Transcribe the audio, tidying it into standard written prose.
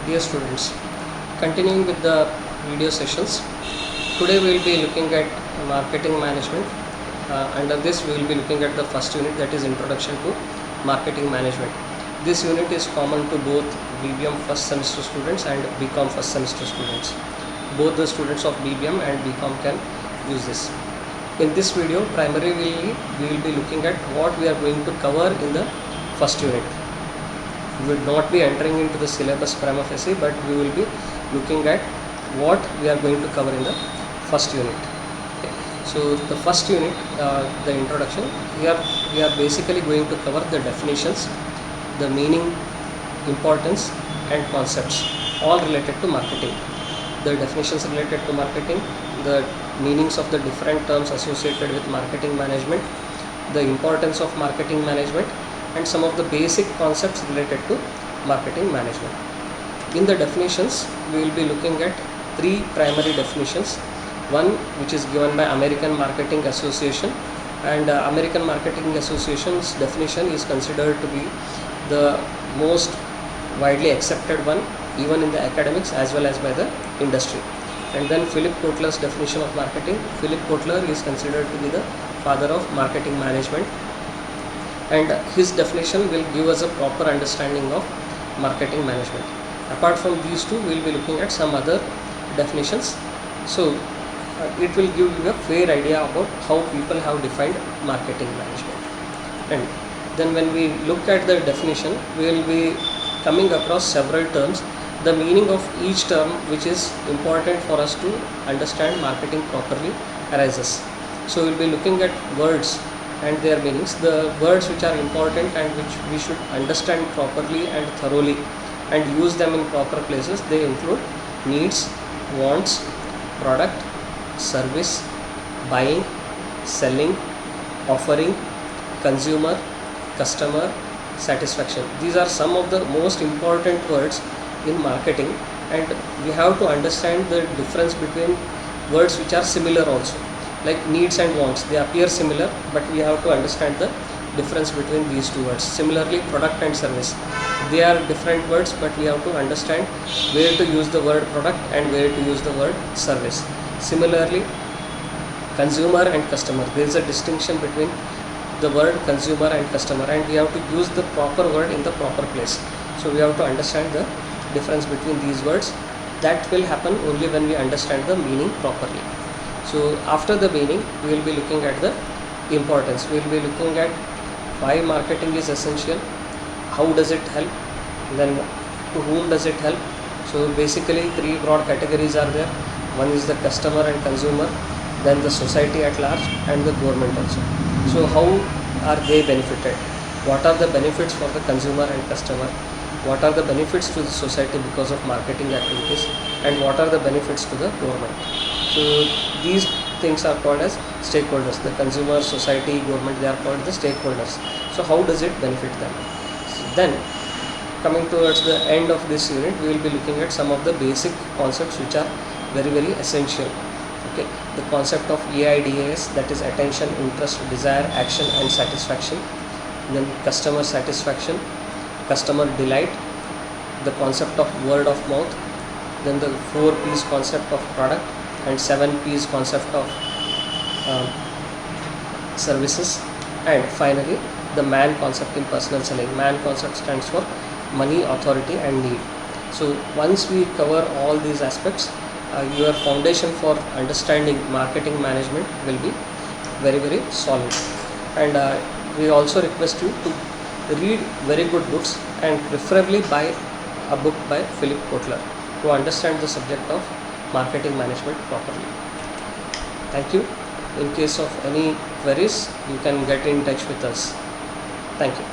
Dear students, continuing with the video sessions, today we will be looking at marketing management. Under this we will be looking at the first unit, that is Introduction to Marketing Management. This unit is common to both BBM first semester students and BCom first semester students. Both the students of BBM and BCom can use this. In this video, primarily we will be looking at what we are going to cover in the first unit. We will not be entering into the syllabus prima facie, but we will be looking at what we are going to cover in the first unit. Okay. So the first unit, the introduction, here we are basically going to cover the definitions, the meaning, importance and concepts, all related to marketing. The definitions related to marketing, the meanings of the different terms associated with marketing management, the importance of marketing management, and some of the basic concepts related to marketing management. In the definitions, we will be looking at three primary definitions. One which is given by American Marketing Association, and American Marketing Association's definition is considered to be the most widely accepted one, even in the academics as well as by the industry. And then Philip Kotler's definition of marketing. Philip Kotler is considered to be the father of marketing management, and his definition will give us a proper understanding of marketing management. Apart from these two, we will be looking at some other definitions. So it will give you a fair idea about how people have defined marketing management. And then when we look at the definition, we will be coming across several terms. The meaning of each term, which is important for us to understand marketing properly, arises. So we will be looking at words and their meanings. The words which are important and which we should understand properly and thoroughly and use them in proper places, they include needs, wants, product, service, buying, selling, offering, consumer, customer, satisfaction. These are some of the most important words in marketing, and we have to understand the difference between words which are similar also. Like needs and wants, they appear similar, but we have to understand the difference between these two words. Similarly, product and service, they are different words, but we have to understand where to use the word product and where to use the word service. Similarly, consumer and customer, there is a distinction between the word consumer and customer, and we have to use the proper word in the proper place. So we have to understand the difference between these words. That will happen only when we understand the meaning properly. So after the meaning, we will be looking at the importance. We will be looking at why marketing is essential, how does it help, then to whom does it help. So basically three broad categories are there. One is the customer and consumer, then the society at large, and the government also. So how are they benefited? What are the benefits for the consumer and customer? What are the benefits to the society because of marketing activities, and what are the benefits to the government? So these things are called as stakeholders. The consumer, society, government, they are called the stakeholders. So how does it benefit them? So then coming towards the end of this unit, we will be looking at some of the basic concepts which are very, very essential. Okay, the concept of AIDS, that is attention, interest, desire, action and satisfaction. Then customer satisfaction, customer delight, the concept of word of mouth, then the 4 P's concept of product, and 7 P's concept of services, and finally the MAN concept in personal selling. MAN concept stands for money, authority and need. So once we cover all these aspects, your foundation for understanding marketing management will be very, very solid. And we also request you to read very good books, and preferably buy a book by Philip Kotler to understand the subject of marketing management properly. Thank you. In case of any queries, you can get in touch with us. Thank you.